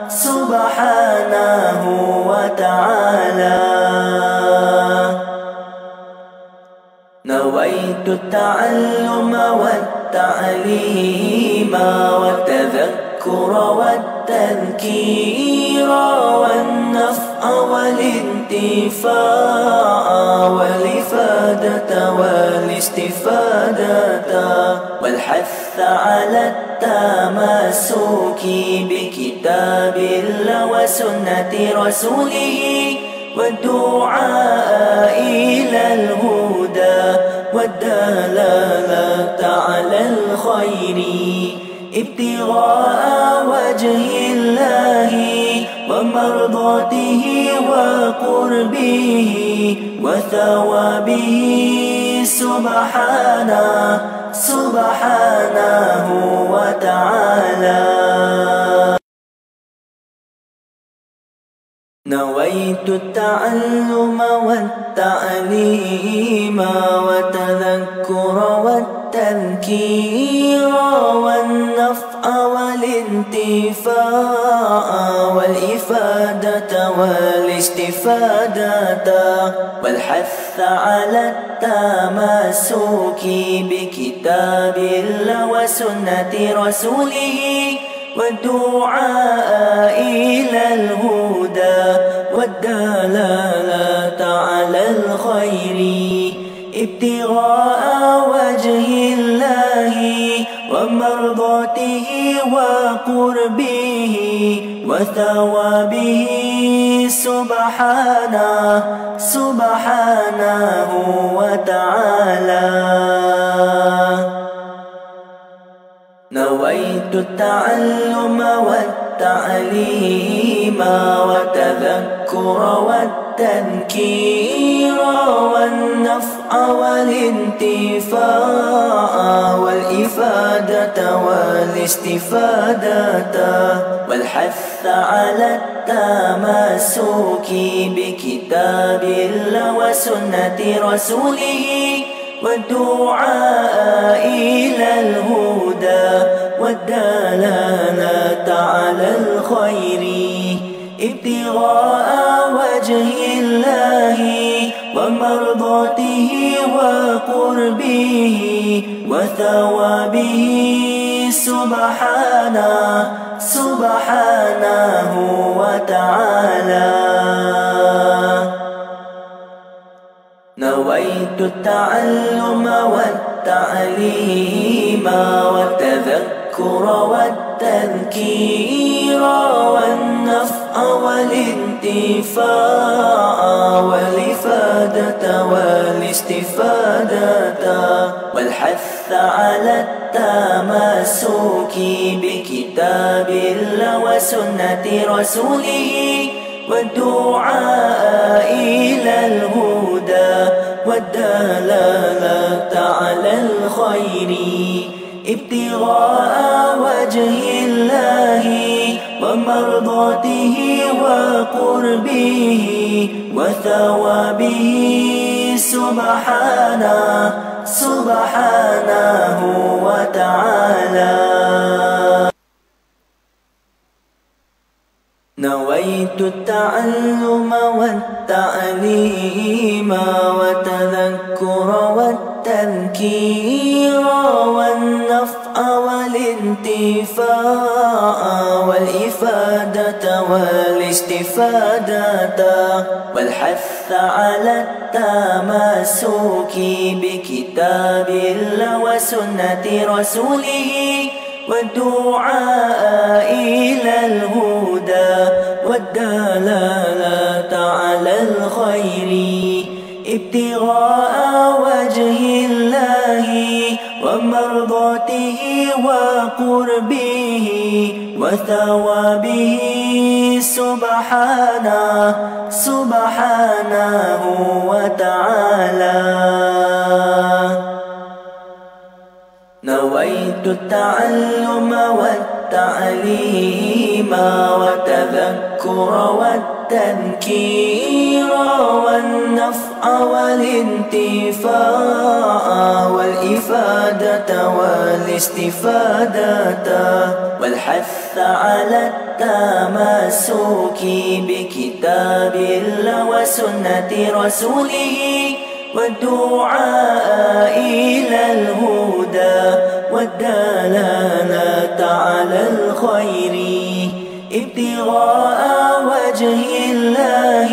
سبحانه وتعالى. نويت التعلم والتعليم والتذكر والتذكير والنفع والانتفاع والإفادة والاستفادة والحث على التمسك بكتاب الله وسنة رسوله والدعاء إلى الهدى والدلالة على الخير ابتغاء وجه الله ومرضاته وقربه وثوابه سبحانه وتعالى. نويت التعلم والتعليم والتذكر والتذكير والنفع والانتفاع والإفادة والاستفادة والحث على التمسك بكتاب الله وسنة رسوله والدعاء إلى الهدى والدلالة على الخير ابتغاء وجه الله ومرضاته وقربه وثوابه سبحانه وتعالى. نويت التعلم والتعليم والتذكر والتذكير والنفع والانتفاع والإفادة والاستفادة والحث على التمسك بكتاب الله وسنة رسوله والدعاء إلى الهدى والدلالة على الخير ابتغاء وجه الله ومرضاته وقربه وثوابه سبحانه وتعالى. نويت التعلم والتعليم والتذكر والتذكير والنفع والانتفاع والإفادة والاستفادة والحث على التمسك بكتاب الله وسنة رسوله والدعاء إلى الهدى والدلالة على الخير ابتغاء وجه الله ومرضاته وقربه وثوابه سبحانه وتعالى. نويت التعلم والتعليم والتذكر والتذكير والنفع والانتفاع والإفادة والاستفادة والحث على التمسك بكتاب الله وسنة رسوله والدعاء إلى الهدى والدلالة على الخير ابتغاء وجه الله ومرضاته وقربه وثوابه سبحانه وتعالى. نويت التعلم والتعليم والتذكر والتذكر والتنكير والنفع والانتفاع والإفادة والاستفادة والحث على التمسك بكتاب الله وسنة رسوله والدعاء إلى الهدى والدلالة على الخير ابتغاء وجه الله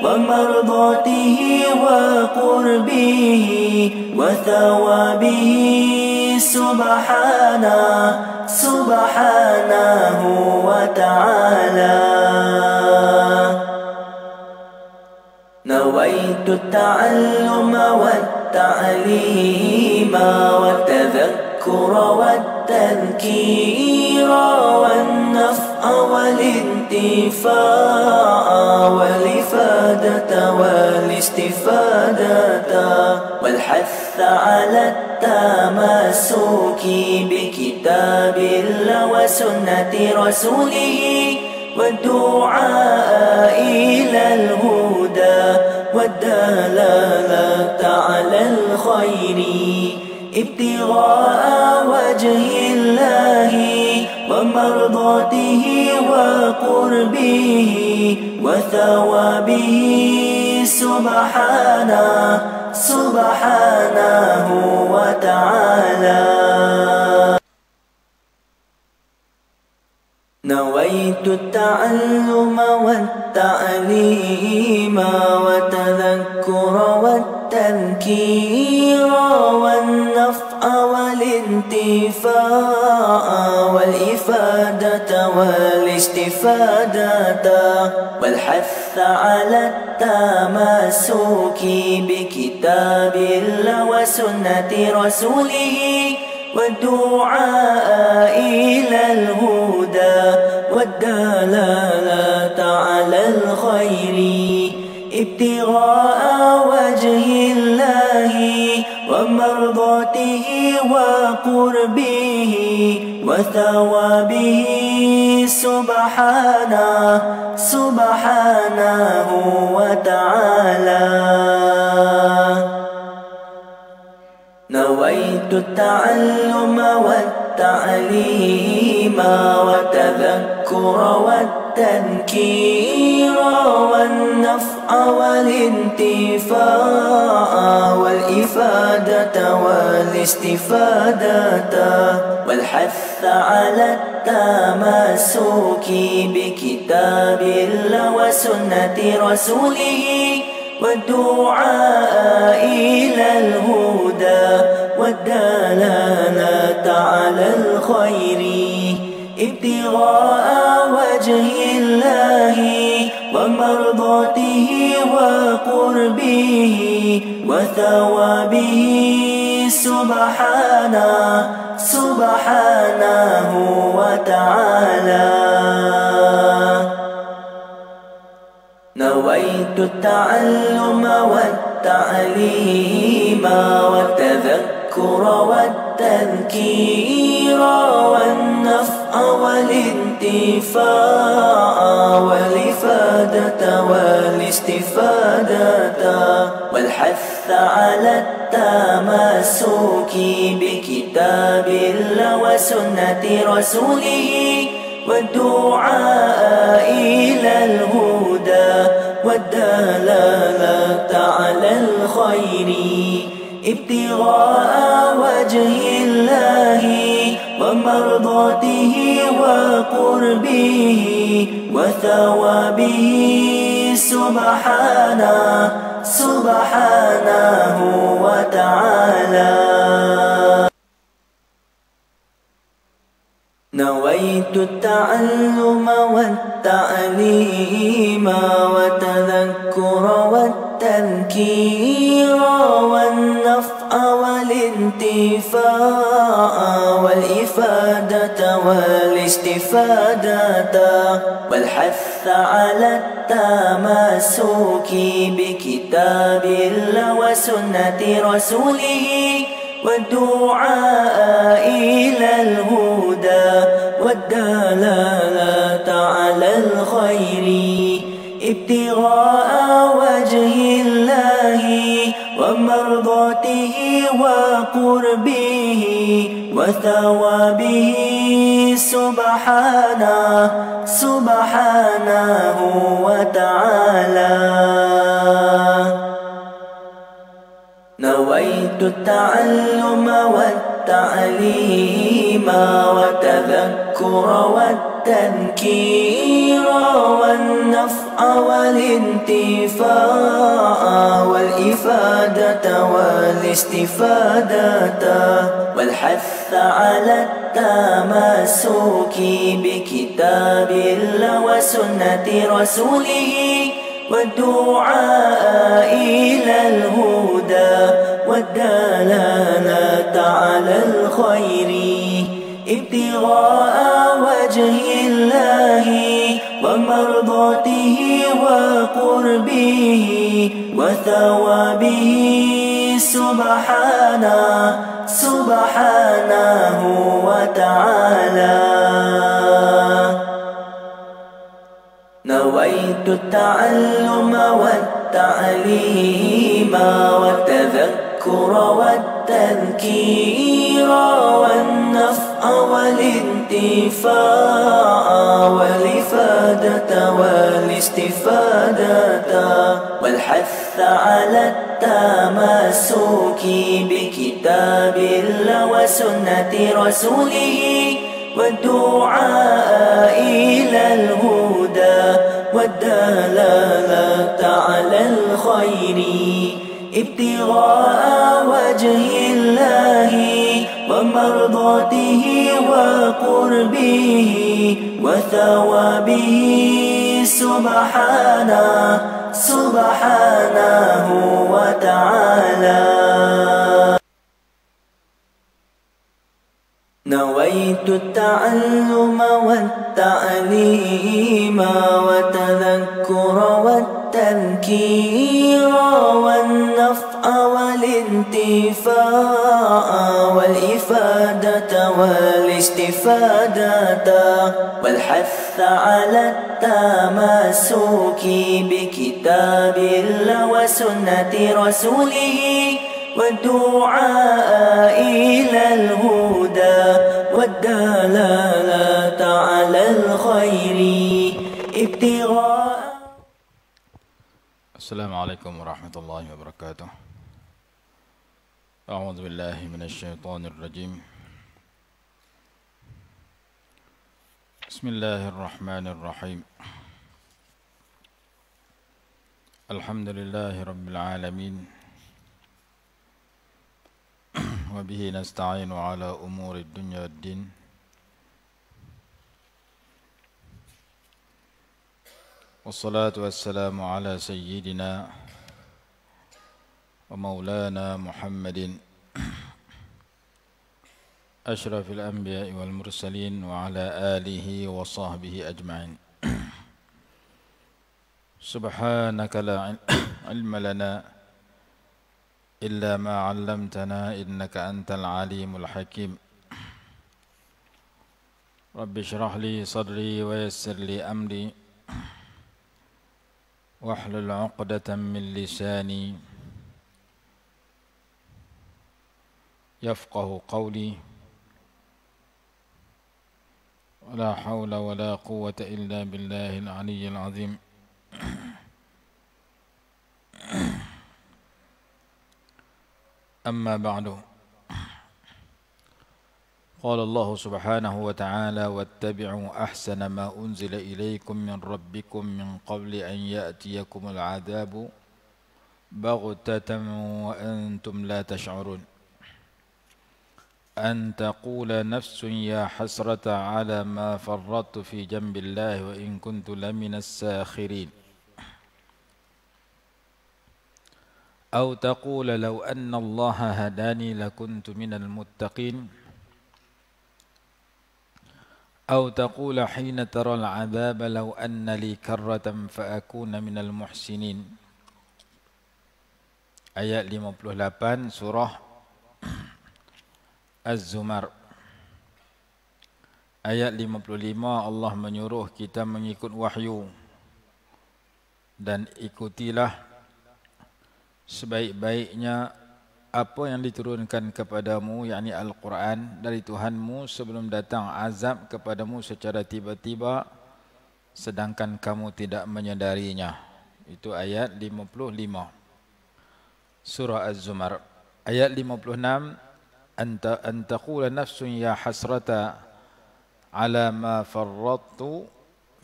ومرضاته وقربه وثوابه سبحانه وتعالى. نويت التعلم والتعليم والتذكر والتذكير والنفع والانتفاع والإفادة والاستفادة والحث على التمسك بكتاب الله وسنة رسوله والدعاء إلى الهدى والدلالة على الخير ابتغاء وجه الله ومرضاته وقربه وثوابه سبحانه وتعالى. نويت التعلم والتعليم والتذكر والتذكير والنفع والانتفاع والإفادة والاستفادة والحث على التمسك بكتاب الله وسنة رسوله والدعاء إلى الهدى والدلالة على الخير ابتغاء وجه الله ومرضاته وقربه وثوابه سبحانه وتعالى. نويت التعلم والتعليم والتذكر والتنكير والنفع والانتفاع والإفادة والاستفادة والحث على التمسك بكتاب الله وسنة رسوله والدعاء إلى الهدى والدلالة على الخير ابتغاء وجه الله ومرضاته وقربه وثوابه سبحانه وتعالى. نويت التعلم والتعليم والتذكر والتذكير والنفع والانتفاع والإفادة والاستفادة والحث على التمسك بكتاب الله وسنة رسوله والدعاء إلى الهدى والدلالة على الخير ابتغاء وجه الله ومرضاته وقربه وثوابه سبحانه وتعالى. نويت التعلم والتعليم والتذكر والتذكير والنفع والانتفاع والإفادة والاستفادة والحث على التمسك بكتاب الله وسنة رسوله والدعاء إلى الهدى والدلالة على على الخير ابتغاء وجه الله ومرضاته وقربه وثوابه سبحانه وتعالى. نويت التعلم والتعليم والتذكر والتذكير والنفع والانتفاع والإفادة والاستفادة والحث على التمسك بكتاب الله وسنة رسوله والدعاء إلى الهدى والدلالة على الخير ابتغاء وجه الله ومرضاته وقربه وثوابه سبحانه وتعالى. نويت التعلم والتعليم والتذكر والتذكير والنفع والانتفاع والإفادة والاستفادة والحث على التمسك بكتاب الله وسنة رسوله والدعاء إلى الهدى والدلالة على الخير ابتغاء وجه الله ومرضاته وقربه وثوابه سبحانه وتعالى. نويت التعلم والتعليم والتذكر والتذكير والنفع والانتفاع والإفادة والاستفادة والحث على التمسك بكتاب الله وسنة رسوله والدعاء إلى الهدى والدلالة على الخير ابتغاء. السلام عليكم ورحمة الله وبركاته. أعوذ بالله من الشيطان الرجيم. بسم الله الرحمن الرحيم. الحمد لله رب العالمين وبه نستعين على أمور الدنيا والدين. والصلاة والسلام على سيدنا ومولانا محمد أشرف الأنبياء والمرسلين وعلى آله وصحبه أجمعين. سبحانك لا علم لنا إلا ما علمتنا إنك أنت العليم الحكيم. رب اشرح لي صدري ويسر لي أمري واحلل عقدة من لساني يفقه قولي. ولا حول ولا قوة إلا بالله العلي العظيم. أما بعد، قال الله سبحانه وتعالى: واتبعوا أحسن ما أنزل إليكم من ربكم من قبل أن يأتيكم العذاب بغتة وأنتم لا تشعرون أن تقول نفس يا حسرة على ما فرطت في جنب الله وإن كنت لمن الساخرين أو تقول لو أن الله هداني لكنت من المتقين أو تقول حين ترى العذاب لو أن لي كرة فأكون من المحسنين. Ayat 58 surah Az-Zumar. Ayat 55 Allah menyuruh kita mengikut wahyu dan ikutilah sebaik-baiknya apa yang diturunkan kepadamu, yakni Al-Quran dari Tuhanmu sebelum datang azab kepadamu secara tiba-tiba sedangkan kamu tidak menyadarinya. Itu ayat 55 Surah Az-Zumar. Ayat 56 an taqula nafsun ya hasrata ala ma farrattu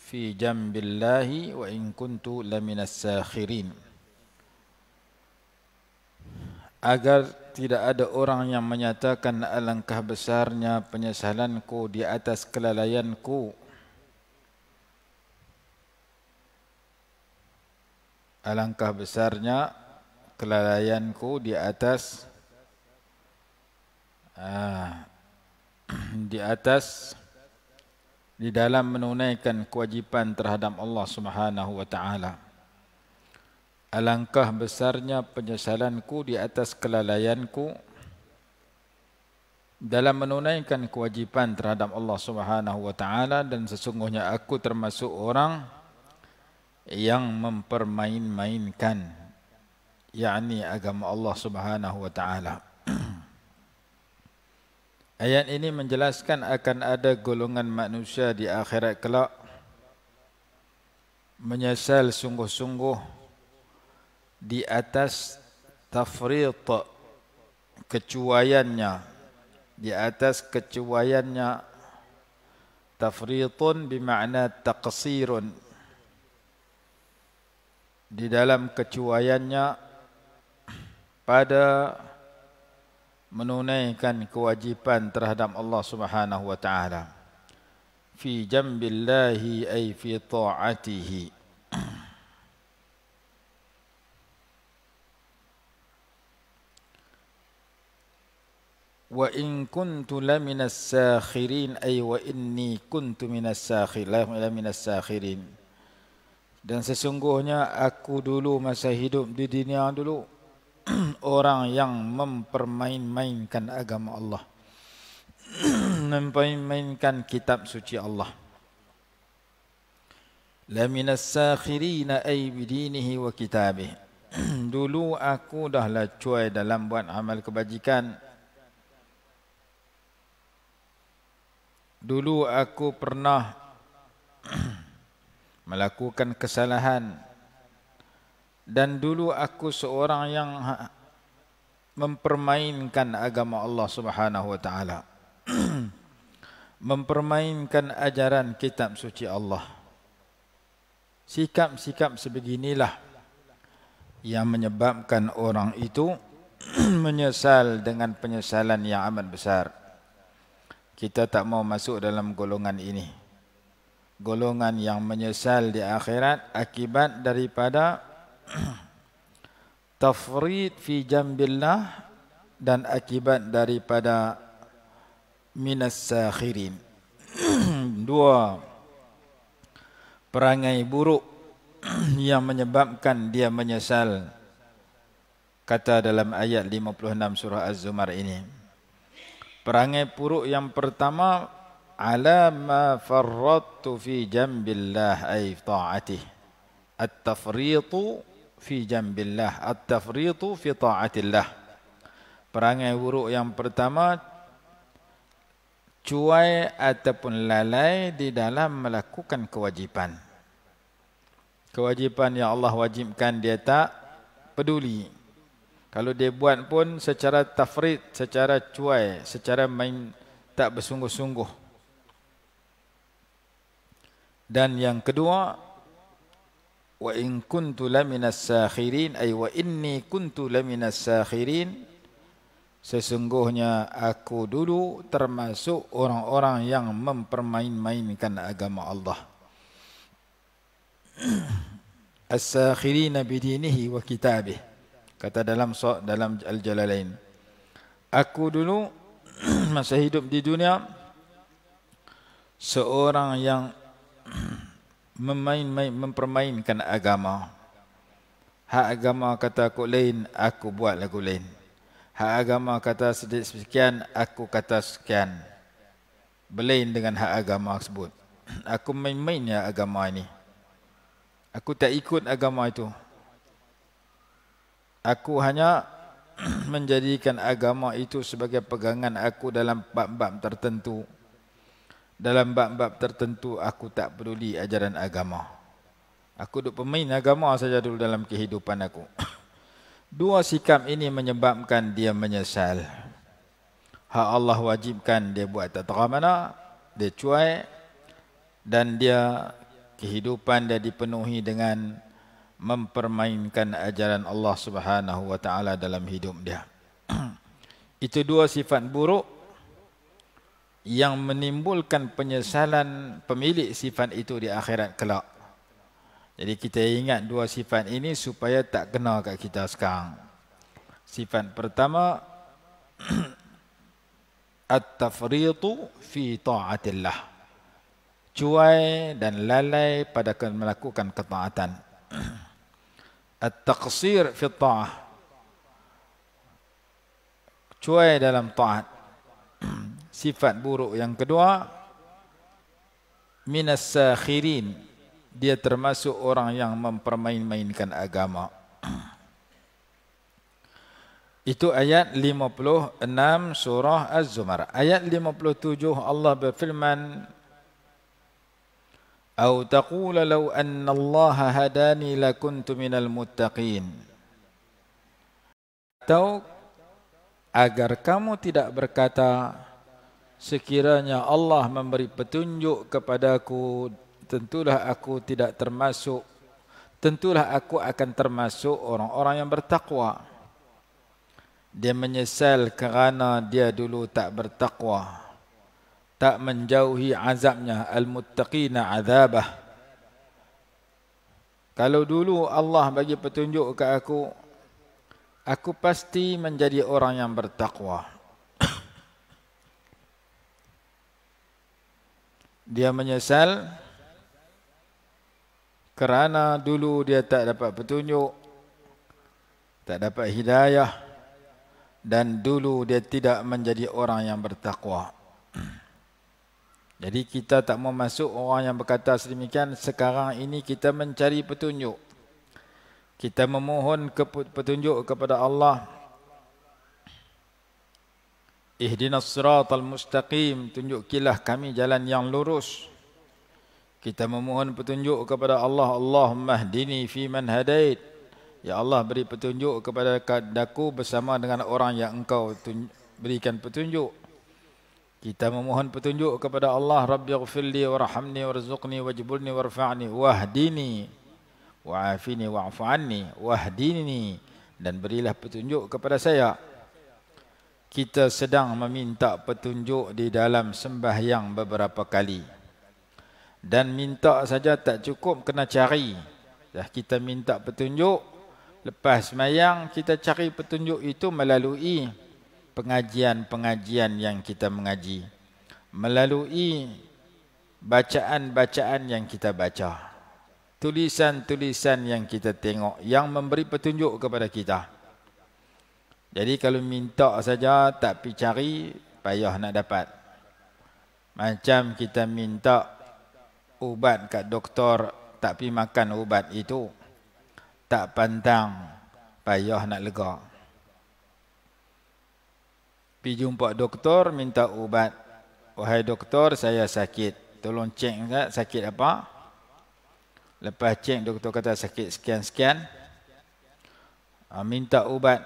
fi jambillahi wa in kuntu laminas sakhirin. Agar tidak ada orang yang menyatakan alangkah besarnya penyesalanku di atas kelalaianku, alangkah besarnya kelalaianku di atas di dalam menunaikan kewajipan terhadap Allah Subhanahu wa taala. Alangkah besarnya penyesalanku di atas kelalaianku dalam menunaikan kewajipan terhadap Allah Subhanahu wa taala, dan sesungguhnya aku termasuk orang yang mempermain-mainkan yakni agama Allah Subhanahu wa taala. Ayat ini menjelaskan akan ada golongan manusia di akhirat kelak menyesal sungguh-sungguh di atas tafrit, kecuaiannya, di atas kecuaiannya. Tafritun bermakna taqsirun, di dalam kecuaiannya pada menunaikan kewajipan terhadap Allah Subhanahu wa taala. Fi jambillahi ay fi ta'atihi. Wa in kuntu laminas sakhirin ay wa inni kuntu minas sakhirin. Dan sesungguhnya aku dulu masa hidup di dunia dulu orang yang mempermain-mainkan agama Allah, mempermainkan kitab suci Allah. La minas sakhirina ay bidinihi wa kitabih. Dulu aku dahlah cuai dalam buat amal kebajikan. Dulu aku pernah melakukan kesalahan. Dan dulu aku seorang yang mempermainkan agama Allah Subhanahu wa taala. Mempermainkan ajaran kitab suci Allah. Sikap-sikap sebeginilah yang menyebabkan orang itu menyesal dengan penyesalan yang amat besar. Kita tak mau masuk dalam golongan ini. Golongan yang menyesal di akhirat akibat daripada tafrid fi jambillah dan akibat daripada minas sakhirin. Dua perangai buruk yang menyebabkan dia menyesal, kata dalam ayat 56 surah Az-Zumar ini. Perangai buruk yang pertama, ala ma farrattu fi jambillah ay ta'atih. At-tafritu fi jambillah, at-tafritu fi ta'atillah. Perangai buruk yang pertama, cuai ataupun lalai di dalam melakukan kewajipan. Kewajipan yang Allah wajibkan dia tak peduli. Kalau dia buat pun secara tafrid, secara cuai, secara main, tak bersungguh-sungguh. Dan yang kedua, wa in kuntu laminas sakhirin ay wa inni kuntu laminas sakhirin, sesungguhnya aku dulu termasuk orang-orang yang mempermain-mainkan agama Allah. As-sakhirina bidinihi wa kitabih, kata dalam Al-Jalalain. Aku dulu masa hidup di dunia seorang yang mempermainkan agama. Hak agama kata aku lain, aku buat lagu lain. Hak agama kata sekian, aku kata sekian. berlain dengan hak agama tersebut. Aku main-main ya agama ini. Aku tak ikut agama itu. Aku hanya menjadikan agama itu sebagai pegangan aku dalam bab-bab tertentu. Dalam bab-bab tertentu aku tak peduli ajaran agama. Aku duk pemain agama saja dulu dalam kehidupan aku. Dua sikap ini menyebabkan dia menyesal. Hak Allah wajibkan dia buat tak tahu mana, dia cuai, dan dia kehidupan dia dipenuhi dengan mempermainkan ajaran Allah Subhanahu wa taala dalam hidup dia. Itu dua sifat buruk yang menimbulkan penyesalan pemilik sifat itu di akhirat kelak. Jadi kita ingat dua sifat ini supaya tak kena kat kita sekarang. Sifat pertama, at-tafritu fi ta'atillah. Cuai dan lalai pada melakukan ketaatan. At-taqsir fi ta'ah. Cuai dalam taat. Sifat buruk yang kedua, minas sakhirin. Dia termasuk orang yang mempermain-mainkan agama. Itu ayat 56 surah Az-Zumar. Ayat 57 Allah berfirman, "Au taqula law anna Allah hadani lakuntu minal muttaqin." Atau agar kamu tidak berkata, sekiranya Allah memberi petunjuk kepadaku, tentulah aku akan termasuk orang-orang yang bertakwa. Dia menyesal kerana dia dulu tak bertakwa, tak menjauhi azabnya, al-muttaqina azabah. Kalau dulu Allah bagi petunjuk ke aku pasti menjadi orang yang bertakwa. Dia menyesal kerana dulu dia tak dapat petunjuk, tak dapat hidayah, dan dulu dia tidak menjadi orang yang bertakwa. Jadi kita tak mau masuk orang yang berkata sedemikian. Sekarang ini kita mencari petunjuk. Kita memohon petunjuk kepada Allah. Ihdinas siratal mustaqim, tunjukilah kami jalan yang lurus. Kita memohon petunjuk kepada Allah. Allahumma hdini fi man hadait. Ya Allah, beri petunjuk kepada daku bersama dengan orang yang engkau berikan petunjuk. Kita memohon petunjuk kepada Allah. Rabbighfirli warhamni warzuqni wajburni warfa'ni wahdini wa'afini wa'fu anni wahdini, dan berilah petunjuk kepada saya. Kita sedang meminta petunjuk di dalam sembahyang beberapa kali. Dan minta saja tak cukup, kena cari. Dah kita minta petunjuk, lepas sembahyang kita cari petunjuk itu melalui pengajian-pengajian yang kita mengaji, melalui bacaan-bacaan yang kita baca, tulisan-tulisan yang kita tengok, yang memberi petunjuk kepada kita. Jadi kalau minta saja tak pergi cari, payah nak dapat. Macam kita minta ubat kat doktor, tak pergi makan ubat itu, tak pantang, payah nak lega. Pergi jumpa doktor, minta ubat. Wahai doktor, saya sakit, tolong cek sakit apa. Lepas cek, doktor kata sakit sekian-sekian. Minta ubat,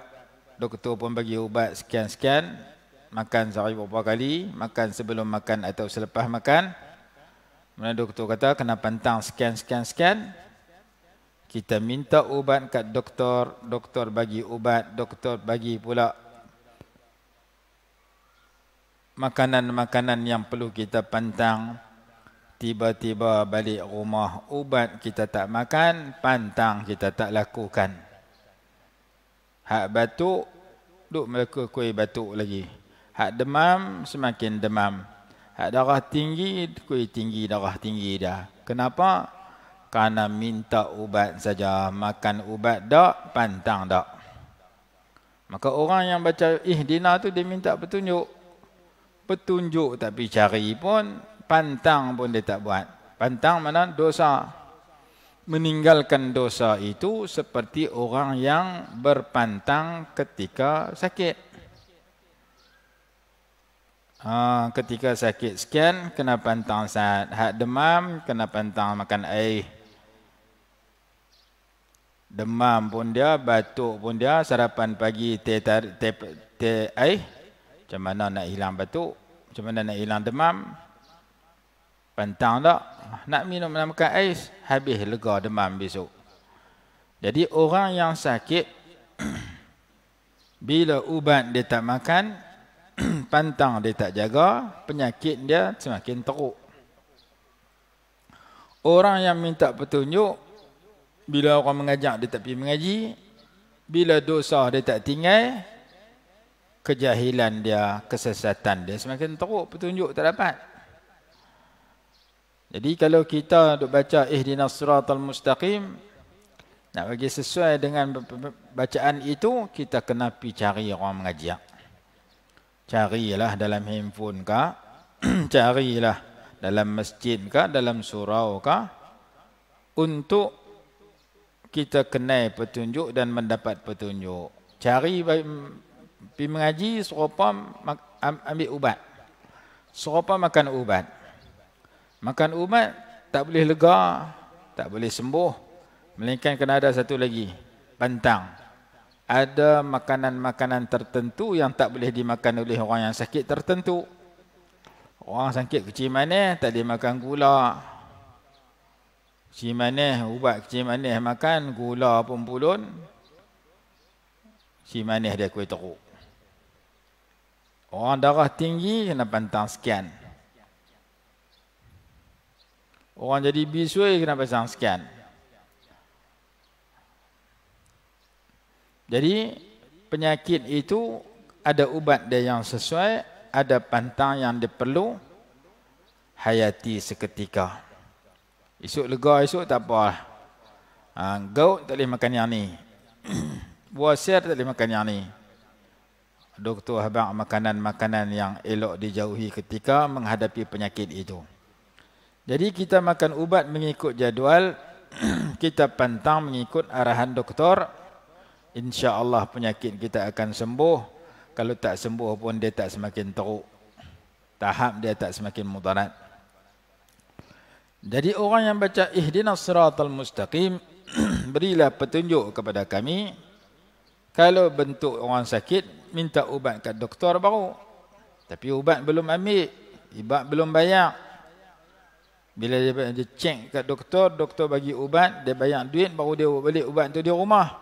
doktor pun bagi ubat sekian-sekian. Makan sehari beberapa kali, makan sebelum makan atau selepas makan. Kemudian doktor kata kena pantang sekian-sekian-sekian. Kita minta ubat kat doktor, doktor bagi ubat, doktor bagi pula makanan-makanan yang perlu kita pantang. Tiba-tiba balik rumah, ubat kita tak makan, pantang kita tak lakukan. Hak batuk, duk melakukan kuih batuk lagi. Hak demam, semakin demam. Hak darah tinggi, kuih tinggi, darah tinggi dah. Kenapa? Kerana minta ubat saja, makan ubat tak, pantang tak. Maka orang yang baca ihdina tu dia minta petunjuk. petunjuk tak pergi cari pun, pantang pun dia tak buat. Pantang mana dosa. Meninggalkan dosa itu seperti orang yang berpantang ketika sakit. Ketika sakit sekian, kena pantang saat. Hak demam, kena pantang makan air. Demam pun dia, batuk pun dia, sarapan pagi teh air. Macam mana nak hilang batuk? Macam mana nak hilang demam? Pantang tak? Nak minum nak makan air, habis lega demam besok. Jadi orang yang sakit, bila ubat dia tak makan, pantang dia tak jaga, penyakit dia semakin teruk. Orang yang minta petunjuk, bila orang mengajak dia tak pergi mengaji, bila dosa dia tak tinggal, kejahilan dia, kesesatan dia semakin teruk, petunjuk tak dapat. Jadi kalau kita duk baca ihdinas siratal mustaqim, nak bagi sesuai dengan bacaan itu, kita kena pergi cari orang mengajak. Carilah dalam handphone kah, carilah dalam masjid kah, dalam surau kah, untuk kita kenal petunjuk dan mendapat petunjuk. Cari pergi mengaji, serupa ambil ubat. Serupa makan ubat. Makan ubat tak boleh lega, tak boleh sembuh. Melainkan kena ada satu lagi, pantang. Ada makanan-makanan tertentu yang tak boleh dimakan oleh orang yang sakit tertentu. Orang sakit kecil manis, tak boleh makan gula. Kecil manis, ubat kecil manis makan, gula pun pulun. Kecil manis dia kuih teruk. Orang darah tinggi kena pantang sekian. Orang jadi bisui kena pasang sekian. Jadi penyakit itu ada ubat dia yang sesuai, ada pantang yang dia perlu, hayati seketika. Esok lega, esok tak apa. Gout tak boleh makan yang ni. Buah sir tak boleh makan yang ni. Doktor habang makanan-makanan yang elok dijauhi ketika menghadapi penyakit itu. Jadi kita makan ubat mengikut jadual, kita pantang mengikut arahan doktor, insya-Allah penyakit kita akan sembuh. Kalau tak sembuh pun dia tak semakin teruk. Tahap dia tak semakin mudarat. Jadi orang yang baca ihdinas siratal mustaqim, berilah petunjuk kepada kami. Kalau bentuk orang sakit, minta ubat kat doktor baru. Tapi ubat belum ambil, ubat belum bayar. Bila dia cek kat doktor, doktor bagi ubat, dia bayar duit, baru dia balik ubat tu di rumah.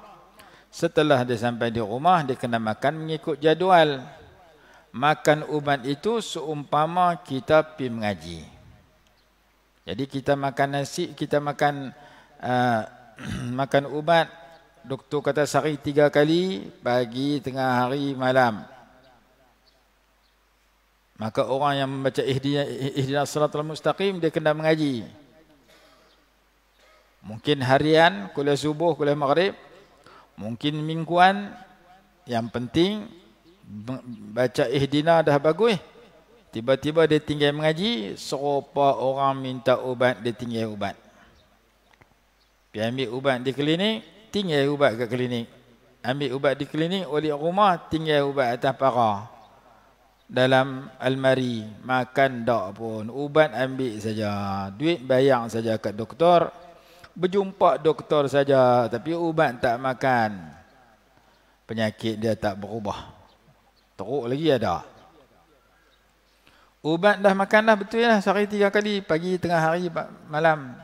Setelah dia sampai di rumah, dia kena makan mengikut jadual. Makan ubat itu seumpama kita pergi mengaji. Jadi kita makan nasi, kita makan makan ubat, doktor kata sehari 3 kali, pagi, tengah hari, malam. Maka orang yang membaca ihdinas siratal mustaqim, dia kena mengaji. Mungkin harian, kuliah subuh, kuliah maghrib. Mungkin mingguan. Yang penting, baca ihdina dah bagus. Tiba-tiba dia tinggal mengaji, serupa orang minta ubat, dia tinggal ubat. Pergi ambil ubat di klinik, tinggal ubat kat klinik. Ambil ubat di klinik, balik rumah, tinggal ubat atas parah. Dalam almari, makan tak pun, ubat ambil saja, duit bayar saja kat doktor, berjumpa doktor saja, tapi ubat tak makan, penyakit dia tak berubah, teruk lagi ada. Ubat dah makan dah, betul lah, sehari 3 kali, pagi, tengah hari, malam,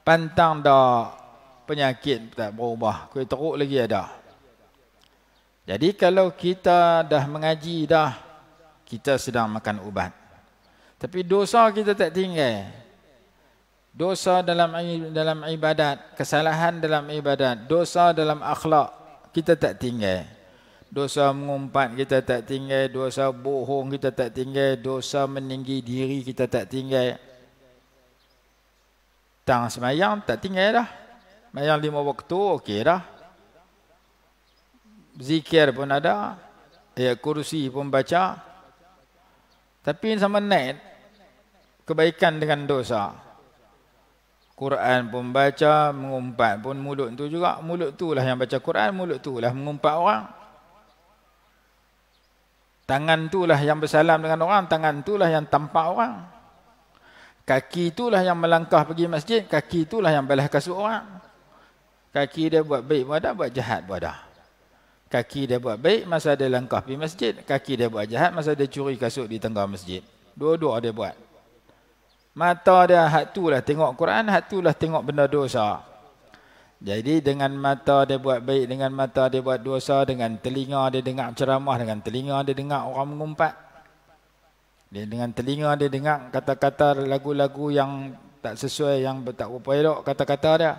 pantang dah, penyakit tak berubah, teruk lagi ada. Jadi kalau kita dah mengaji dah, kita sedang makan ubat. Tapi dosa kita tak tinggal. Dosa dalam ibadat, kesalahan dalam ibadat, dosa dalam akhlak, kita tak tinggal. Dosa mengumpat kita tak tinggal, dosa bohong kita tak tinggal, dosa meninggi diri kita tak tinggal. Tang semayang tak tinggal dah. Semayang 5 waktu, okey dah. Zikir pun ada, ayat kursi pun baca. Tapi sama naik kebaikan dengan dosa. Quran pun baca, mengumpat pun mulut tu juga. Mulut tu lah yang baca Quran, mulut tu lah mengumpat orang. Tangan tu lah yang bersalam dengan orang, tangan tu lah yang tampak orang. Kaki tu lah yang melangkah pergi masjid, kaki tu lah yang balas kasut orang. Kaki dia buat baik pun ada, buat jahat pun ada. Kaki dia buat baik masa dia langkah pergi masjid, kaki dia buat jahat masa dia curi kasut di tengah masjid. Dua-dua dia buat. Mata dia hak tu lah tengok Quran, hak tu lah tengok benda dosa. Jadi dengan mata dia buat baik, dengan mata dia buat dosa, dengan telinga dia dengar ceramah, dengan telinga dia dengar orang mengumpat. Dengan telinga dia dengar kata-kata lagu-lagu yang tak sesuai, yang tak berapa elok kata-kata dia.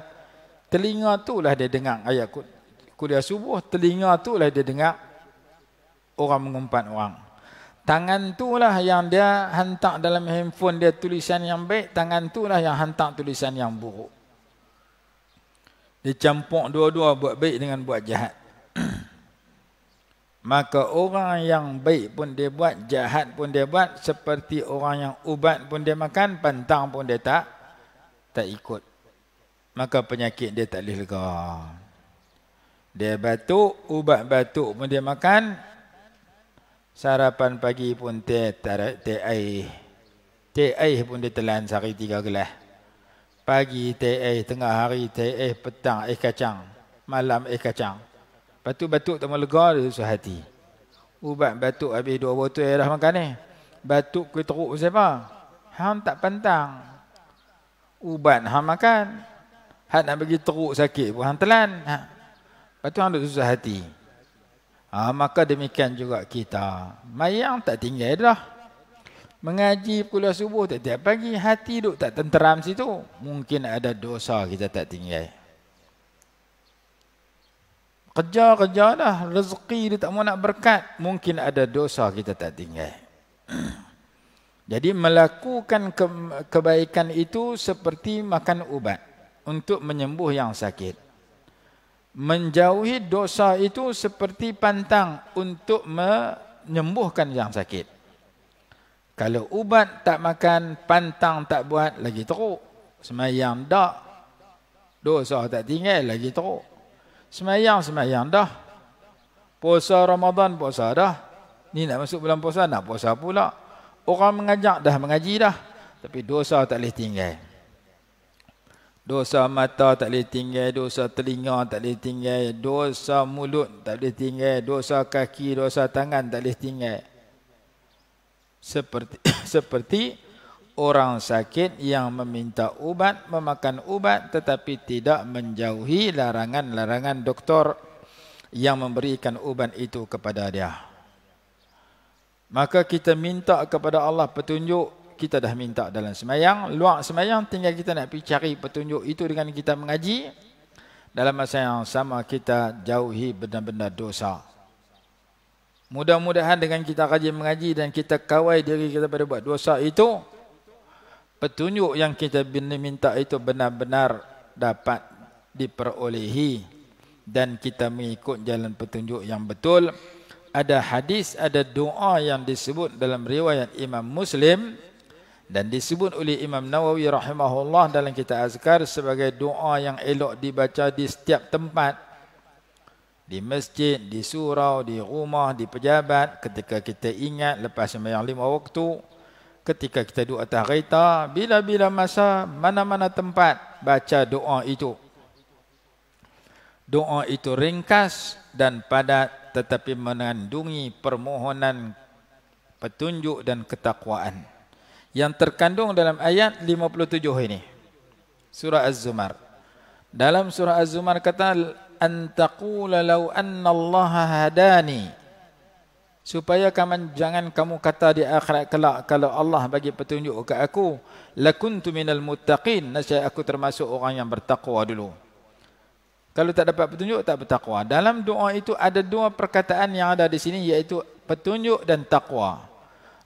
Telinga tu lah dia dengar ayat kuliah subuh, telinga tu lah dia dengar orang mengumpat orang. Tangan tu lah yang dia hantar dalam handphone dia tulisan yang baik, tangan tu lah yang hantar tulisan yang buruk. Dia campur dua-dua, buat baik dengan buat jahat. Maka orang yang baik pun dia buat, jahat pun dia buat, seperti orang yang ubat pun dia makan, pantang pun dia tak ikut. Maka penyakit dia tak boleh lega. Dia batuk, ubat batuk pun dia makan, sarapan pagi pun teh air. Teh air pun dia telan sehari 3 gelas. Pagi teh air, tengah hari teh air, petang air kacang, malam air kacang. Lepas tu batuk tak mau lega, dia susah hati. Ubat batuk habis 2 botol air dah makan ni. Batuk kuih teruk siapa? Hang tak pantang. Ubat hang makan. Hang nak bagi teruk sakit pun hang telan. Lepas tu hang duk susah hati. Maka demikian juga kita. Mayang tak tinggal dah. Mengaji kuliah subuh tiap-tiap pagi, hati duk tak tenteram situ. Mungkin ada dosa kita tak tinggal. Kerja dah, rezeki dia tak mau nak berkat, mungkin ada dosa kita tak tinggal. Jadi melakukan kebaikan itu seperti makan ubat untuk menyembuh yang sakit. Menjauhi dosa itu seperti pantang untuk menyembuhkan yang sakit. Kalau ubat tak makan, pantang tak buat, lagi teruk. Semayang tak, dosa tak tinggal, lagi teruk. Semayang dah. Puasa Ramadan, puasa dah. Ni nak masuk bulan puasa, nak puasa pula. Orang mengajak dah, mengaji dah. Tapi dosa tak boleh tinggal. Dosa mata tak boleh tinggal, dosa telinga tak boleh tinggal, dosa mulut tak boleh tinggal, dosa kaki, dosa tangan tak boleh tinggal. Seperti orang sakit yang meminta ubat, memakan ubat tetapi tidak menjauhi larangan-larangan doktor yang memberikan ubat itu kepada dia. Maka kita minta kepada Allah petunjuk. Kita dah minta dalam semayang, luar semayang tinggal kita nak pergi cari petunjuk itu dengan kita mengaji. Dalam masa yang sama kita jauhi benda-benda dosa. Mudah-mudahan dengan kita rajin mengaji dan kita kawal diri kita pada buat dosa itu, petunjuk yang kita minta itu benar-benar dapat diperolehi dan kita mengikut jalan petunjuk yang betul. Ada hadis, ada doa yang disebut dalam riwayat Imam Muslim dan disebut oleh Imam Nawawi rahimahullah dalam kitab Azkar sebagai doa yang elok dibaca di setiap tempat. Di masjid, di surau, di rumah, di pejabat, ketika kita ingat lepas sembahyang 5 waktu, ketika kita duduk atas kereta, bila-bila masa, mana-mana tempat, baca doa itu. Doa itu ringkas dan padat tetapi mengandungi permohonan petunjuk dan ketakwaan yang terkandung dalam ayat 57 ini. Surah Az-Zumar. Dalam surah Az-Zumar kata antaqula law anna Allah hadani, supaya jangan kamu kata di akhirat kelak kalau Allah bagi petunjuk ke aku, lakuntu minal muttaqin, nescaya aku termasuk orang yang bertakwa dulu. Kalau tak dapat petunjuk tak bertakwa. Dalam doa itu ada 2 perkataan yang ada di sini, iaitu petunjuk dan takwa.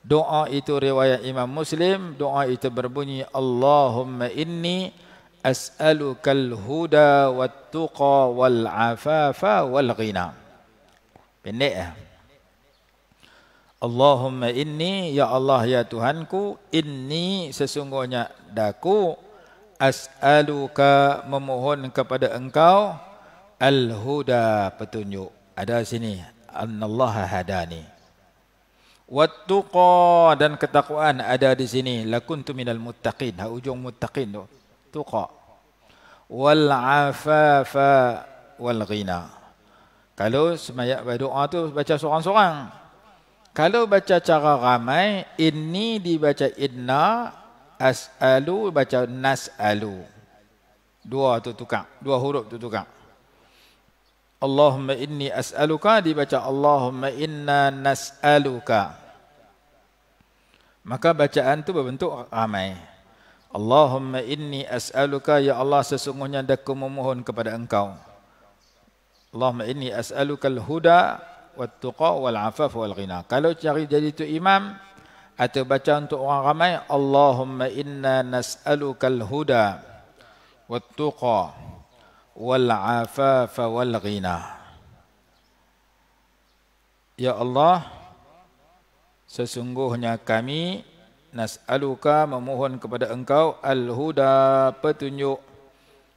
Doa itu riwayat Imam Muslim, doa itu berbunyi Allahumma inni as'alukal huda wat tuqa wal afafa wal ghina. Pendek. Allahumma inni, ya Allah ya Tuhanku, inni sesungguhnya daku, as'aluka memohon kepada engkau, al-huda petunjuk. Ada sini, annallaha hadani. Wattuqa dan ketakwaan ada di sini, lakuntu minal muttaqin. Ha ujung muttaqin tu. Tuqa. Wal afafa wal ghina. Kalau semayat berdoa tu baca seorang-seorang. Kalau baca cara ramai, inni dibaca inna, as'alu baca nas'alu. Dua tu tukar, dua huruf tu tukar. Allahumma inni as'aluka dibaca Allahumma inna nas'aluka. Maka bacaan tu berbentuk ramai. Allahumma inni as'aluka, ya Allah sesungguhnya aku memohon kepada engkau. Allahumma inni as'aluka al-huda wat-tuqa wal-afaf wal-ghina. Kalau cari jadi tu imam atau baca untuk orang ramai, Allahumma inna nas'aluka al-huda wat-tuqa wal-afaf wal-ghina. Ya Allah, sesungguhnya kami nas'aluka memohon kepada engkau al-huda petunjuk,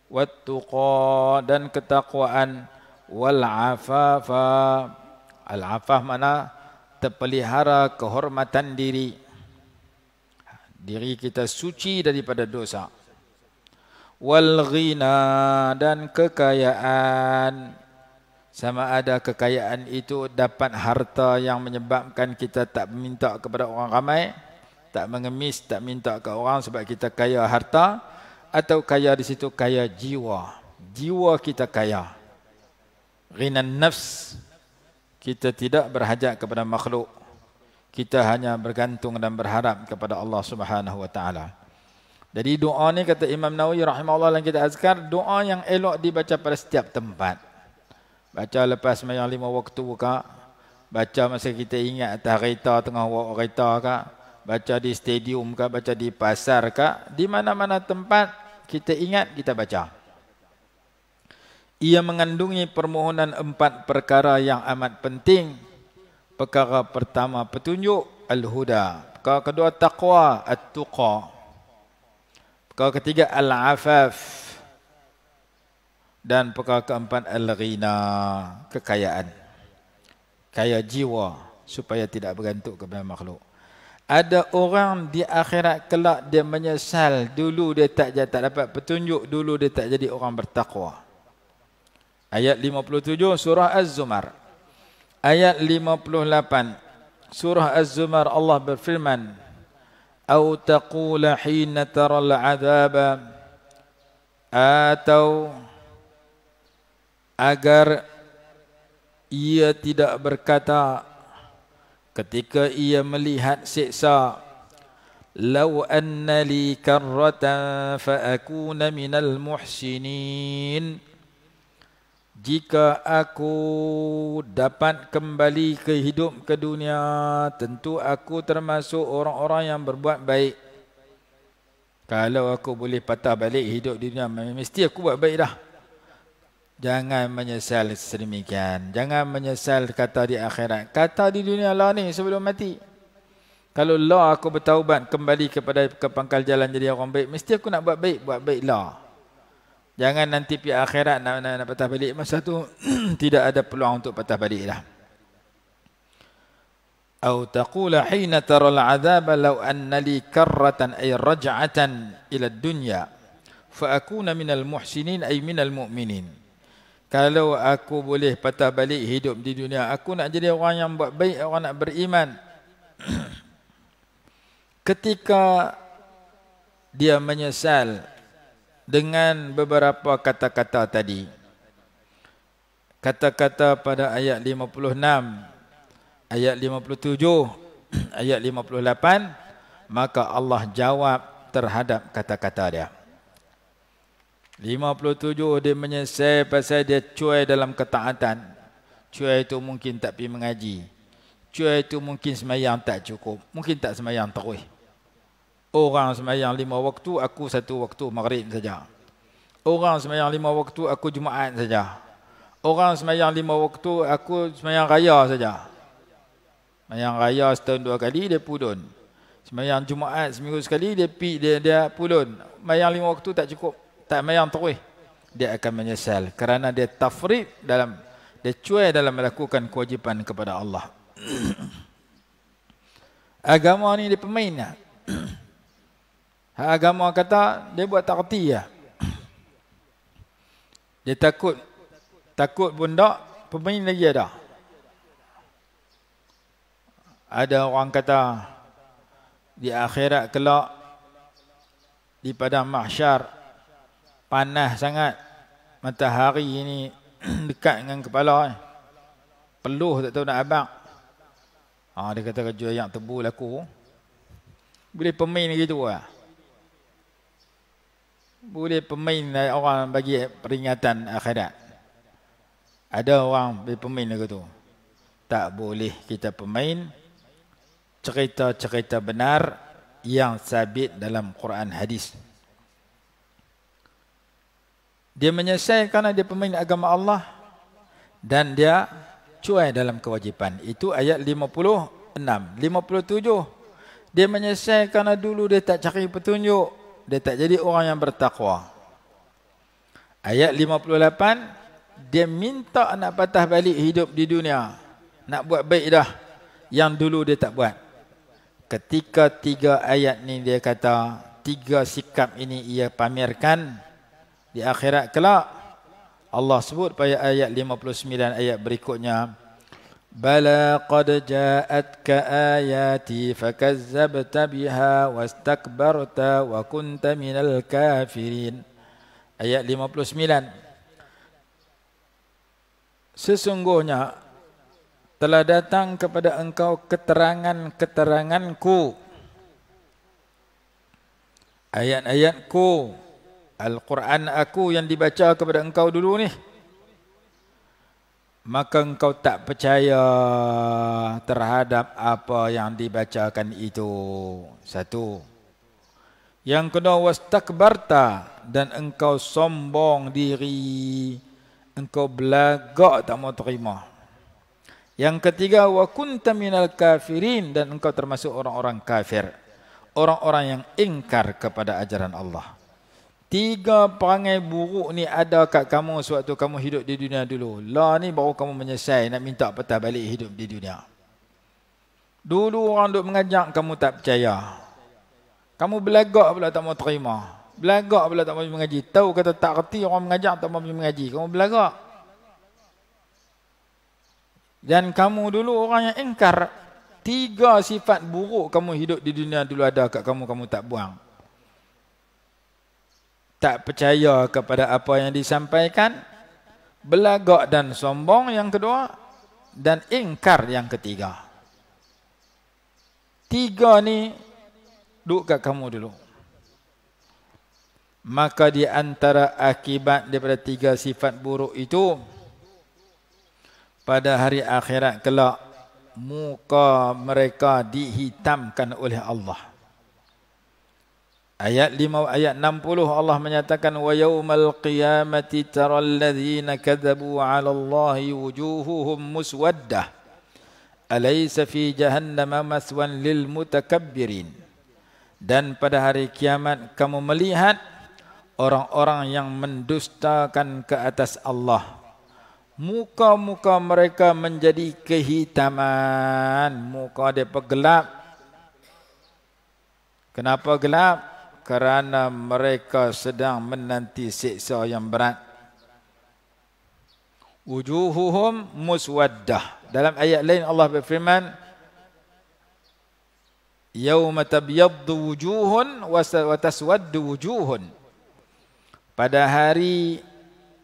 wat-tuqa dan ketakwaan, wal-afafa. Al-afaf mana terpelihara kehormatan diri. Diri kita suci daripada dosa. Wal-ghina dan kekayaan. Sama ada kekayaan itu dapat harta yang menyebabkan kita tak minta kepada orang ramai, tak mengemis, tak minta ke orang sebab kita kaya harta, atau kaya di situ kaya jiwa. Jiwa kita kaya. Ghinan nafs. Kita tidak berhajat kepada makhluk. Kita hanya bergantung dan berharap kepada Allah Subhanahu wa taala. Jadi doa ni kata Imam Nawawi rahimahullah dalam kitab Azkar, doa yang elok dibaca pada setiap tempat. Baca lepas sembahyang 5 waktu ke, baca masa kita ingat atas kereta tengah bawa kereta ke, baca di stadium ke, baca di pasar ke, di mana-mana tempat kita ingat kita baca. Ia mengandungi permohonan 4 perkara yang amat penting. Perkara pertama petunjuk, al-huda. Perkara kedua taqwa, at-tuqa. Perkara ketiga al-afaf. Dan perkara keempat al-ghina, kekayaan. Kaya jiwa supaya tidak bergantung kepada makhluk. Ada orang di akhirat kelak dia menyesal dulu dia tak dapat petunjuk, dulu dia tak jadi orang bertakwa. Ayat 57 surah Az-Zumar. Ayat 58 surah Az-Zumar Allah berfirman, "Au taqula hina taral 'adzaba," atau agar ia tidak berkata ketika ia melihat siksa, "Lau anna li karratan fa akuna minal muhsinin." Jika aku dapat kembali ke hidup ke dunia, tentu aku termasuk orang-orang yang berbuat baik. Kalau aku boleh patah balik hidup di dunia, mesti aku buat baik dah. Jangan menyesal sedemikian. Jangan menyesal kata di akhirat. Kata di dunia lah ni sebelum mati. Kalau lah aku bertaubat kembali ke pangkal jalan jadi orang baik, mesti aku nak buat baik lah. Jangan nanti pi akhirat nak patah balik. Masa tu tidak ada peluang untuk patah balik dah. Au taqula hina taral 'adzaba law anna li karratan ay raj'atan ila dunya fa akuna minal muhsinin ay minal mu'minin. Kalau aku boleh patah balik hidup di dunia, aku nak jadi orang yang buat baik, orang nak beriman. Ketika dia menyesal dengan beberapa kata-kata tadi. Kata-kata pada ayat 56, ayat 57, ayat 58, maka Allah jawab terhadap kata-kata dia. 57 dia menyesal pasal dia cuai dalam ketaatan. Cuai itu mungkin tak pergi mengaji. Cuai itu mungkin sembahyang tak cukup. Mungkin tak sembahyang tarawih. Orang sembahyang 5 waktu, aku 1 waktu maghrib saja. Orang sembahyang 5 waktu, aku Jumaat saja. Orang sembahyang 5 waktu, aku sembahyang raya saja. Sembahyang raya setahun 2 kali dia pulun. Sembahyang Jumaat seminggu sekali dia pulun. Sembahyang 5 waktu tak cukup. Tak sembahyang terus. Dia akan menyesal kerana dia tafrid dalam, dia cuai dalam melakukan kewajipan kepada Allah. Agama ni dia pemain. Agama kata dia buat tak reti lah. Dia takut pun tak, pemain lagi ada. Ada orang kata di akhirat kelak di padang mahsyar panas sangat, matahari ini dekat dengan kepala, peluh tak tahu nak abang. Dia kata kerja yang tebu laku. Boleh pemain gitu lah. Boleh pemain orang bagi peringatan akhirat. Ada orang boleh pemain lagu tu. Tak boleh kita pemain cerita-cerita benar yang sabit dalam Quran hadis. Dia menyesal kerana dia pemain agama Allah dan dia cuai dalam kewajipan. Itu ayat 56. 57. Dia menyesal kerana dulu dia tak cari petunjuk, dia tak jadi orang yang bertakwa. Ayat 58, dia minta nak patah balik hidup di dunia, nak buat baik dah yang dulu dia tak buat. Ketika 3 ayat ni dia kata, 3 sikap ini ia pamerkan di akhirat kelak. Allah sebut pada ayat 59 ayat berikutnya, Bala qad ja'atka ayati fakazzabta biha wastakbarta wa kunta minal kafirin. Ayat 59. Sesungguhnya telah datang kepada engkau keterangan-keteranganku, ayat-ayatku, Al-Quran aku yang dibaca kepada engkau dulu ni, maka engkau tak percaya terhadap apa yang dibacakan itu. Satu. Yang kedua, wastakbarta, dan engkau sombong diri, engkau belagak tak mau terima. Yang ketiga, wa kunta minal kafirin, dan engkau termasuk orang-orang kafir, orang-orang yang ingkar kepada ajaran Allah. 3 perangai buruk ni ada kat kamu sewaktu kamu hidup di dunia dulu. Lah ni baru kamu menyesal nak minta patah balik hidup di dunia. Dulu orang duk mengajak kamu tak percaya. Kamu belagak pula tak mau terima. Belagak pula tak mau mengaji. Tahu kata tak reti orang mengajak tak mau mengaji. Kamu belagak. Dan kamu dulu orang yang ingkar. 3 sifat buruk kamu hidup di dunia dulu ada kat kamu, kamu tak buang. Tak percaya kepada apa yang disampaikan, belagak dan sombong yang kedua, dan ingkar yang ketiga. 3 ni duduk kat kamu dulu. Maka di antara akibat daripada 3 sifat buruk itu, pada hari akhirat kelak, muka mereka dihitamkan oleh Allah. Ayat 60 Allah menyatakan, wa yaumal qiyamati taral ladzina kadzabu 'ala Allahi wujuhuhum muswaddah alaysa fi jahannama maswan lil mutakabbirin. Dan pada hari kiamat kamu melihat orang-orang yang mendustakan ke atas Allah, muka-muka mereka menjadi kehitaman, muka dia gelap. Kenapa gelap? Kerana mereka sedang menanti siksa yang berat. Wujuhuhum muswaddah. Dalam ayat lain Allah berfirman, yauma tabyaddu wujuhun wa taswaddu wujuhun. Pada hari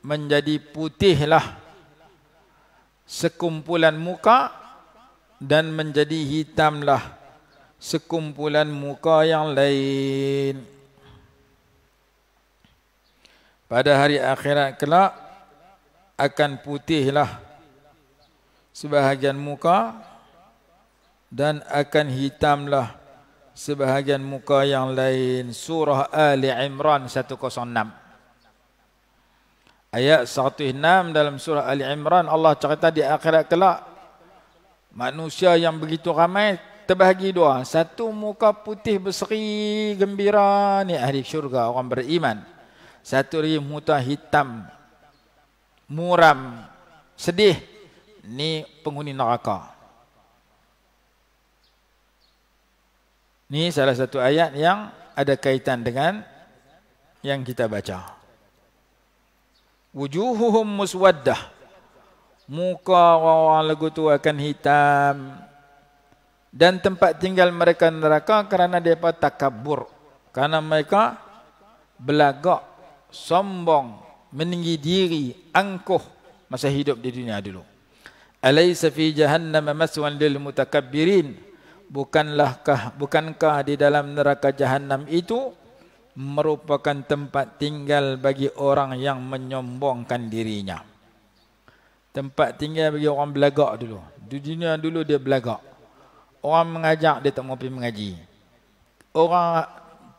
menjadi putihlah sekumpulan muka dan menjadi hitamlah sekumpulan muka yang lain. Pada hari akhirat kelak akan putihlah sebahagian muka dan akan hitamlah sebahagian muka yang lain. Surah Ali Imran 106. Ayat 106 dalam surah Ali Imran, Allah cerita di akhirat kelak Manusia yang begitu ramai terbahagi dua. Satu muka putih berseri gembira, ni ahli syurga, orang beriman. Satu lagi muka hitam muram sedih, ni penghuni neraka. Ni salah satu ayat yang ada kaitan dengan yang kita baca. Wujuhuhum muswaddah, muka orang lagu tu akan hitam, dan tempat tinggal mereka neraka kerana mereka takabur, kerana mereka belagak, sombong, meninggi diri, angkuh masa hidup di dunia dulu. Alaysa fi jahannam maswan lil mutakabbirin, bukankah di dalam neraka jahanam itu merupakan tempat tinggal bagi orang yang menyombongkan dirinya. Tempat tinggal bagi orang belagak dulu. Di dunia dulu dia belagak. Orang mengajak dia tak mau pergi mengaji. Orang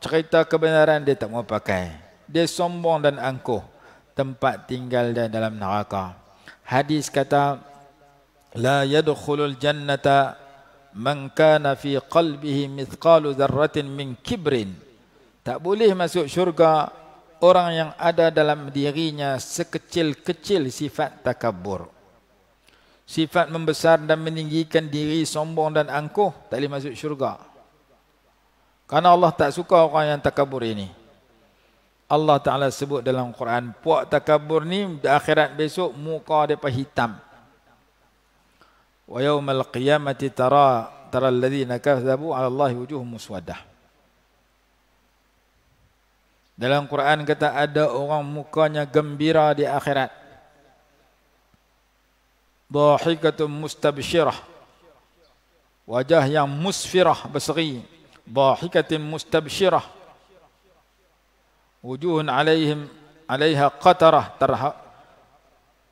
cerita kebenaran dia tak mau pakai. Dia sombong dan angkuh. Tempat tinggal dia dalam neraka. Hadis kata, la yadkhulul jannata man kana fi qalbihi mithqalu dzarratin min kibrin. Tak boleh masuk syurga orang yang ada dalam dirinya sekecil-kecil sifat takabur. Sifat membesar dan meninggikan diri, sombong dan angkuh, tak boleh masuk syurga. Karena Allah tak suka orang yang takabur ini. Allah Ta'ala sebut dalam Quran, puak takabur ni di akhirat besok muka mereka hitam. Wa yawmal qiyamati tara alladhina kadzabu 'ala Allahi wujuhum muswaddah. Dalam Quran kata ada orang mukanya gembira di akhirat. Dhahikatun mustabsyirah. Wajah yang musfirah, berseri. Dhahikatin mustabsyirah. Wujuhun alaiha qatarah,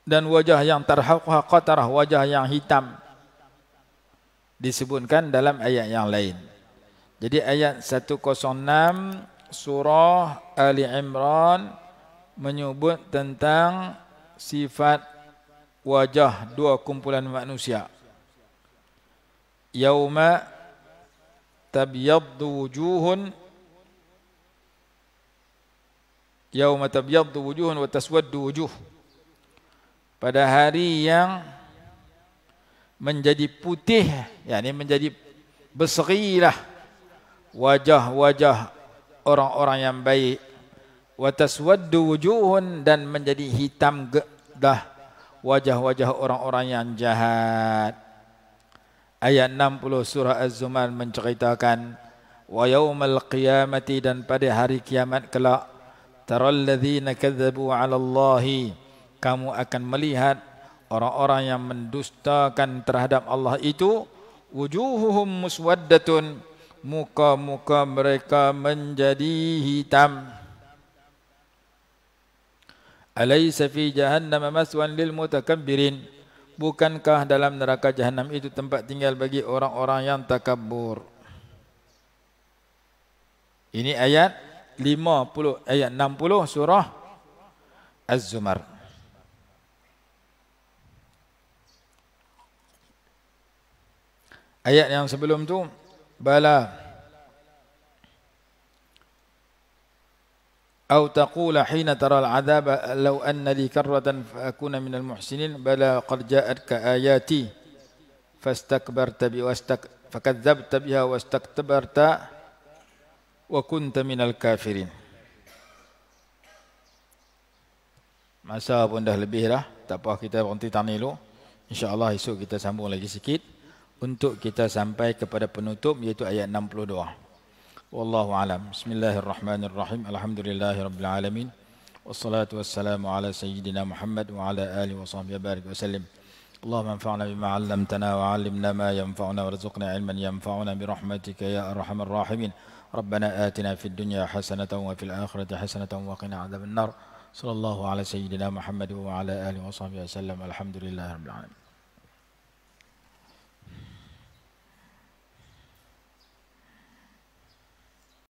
dan wajah yang tarhaquha qatarah, wajah yang hitam. Disebutkan dalam ayat yang lain. Jadi ayat 106 surah Ali Imran menyebut tentang sifat wajah dua kumpulan manusia. Yauma tabyaddu wujuhun wa taswaddu wujuh. Pada hari yang menjadi putih, yakni menjadi berserilah wajah-wajah orang-orang yang baik, wa taswaddu wujuhun, dan menjadi hitam dah wajah-wajah orang-orang yang jahat. Ayat 60 surah Az-Zumar menceritakan, wa yaumal qiyamati, dan pada hari kiamat kelak, taral ladzina kadzabu 'ala Allahi, kamu akan melihat orang-orang yang mendustakan terhadap Allah itu, wujuhuhum muswaddatun, muka-muka mereka menjadi hitam. Alaysa fi jahannam maswan lil mutakabbirin, bukankah dalam neraka jahanam itu tempat tinggal bagi orang-orang yang takabur. Ini ayat 60 surah Az-Zumar. Ayat yang sebelum tu, bala أو تقول حين ترى العذاب لو أن لي كرة فأكون من المحسنين بلى قد جاءتك آياتي فكذبت بها واستكبرت وكنت من الكافرين. Masa pun dah lebih dah, tak apa kita berhenti tani dulu. InsyaAllah esok kita sambung lagi sikit untuk kita sampai kepada penutup, iaitu ayat 62. Wallahu alam. Bismillahirrahmanirrahim. Alhamdulillahirabbil alamin. Wassalatu wassalamu ala sayyidina Muhammad wa ala alihi wa sahbihi barik wa sallim. Allahumma anfa'na bima 'allamtana wa 'allimna ma yanfa'una warzuqna 'ilman yanfa'una bi rahmatika ya arhamar rahimin. Rabbana atina fid dunya hasanatan wa fil akhirati hasanatan wa qina 'adzaban nar. Sallallahu ala sayyidina Muhammad wa ala alihi wa sahbihi wasallam. Alhamdulillahirabbil alamin.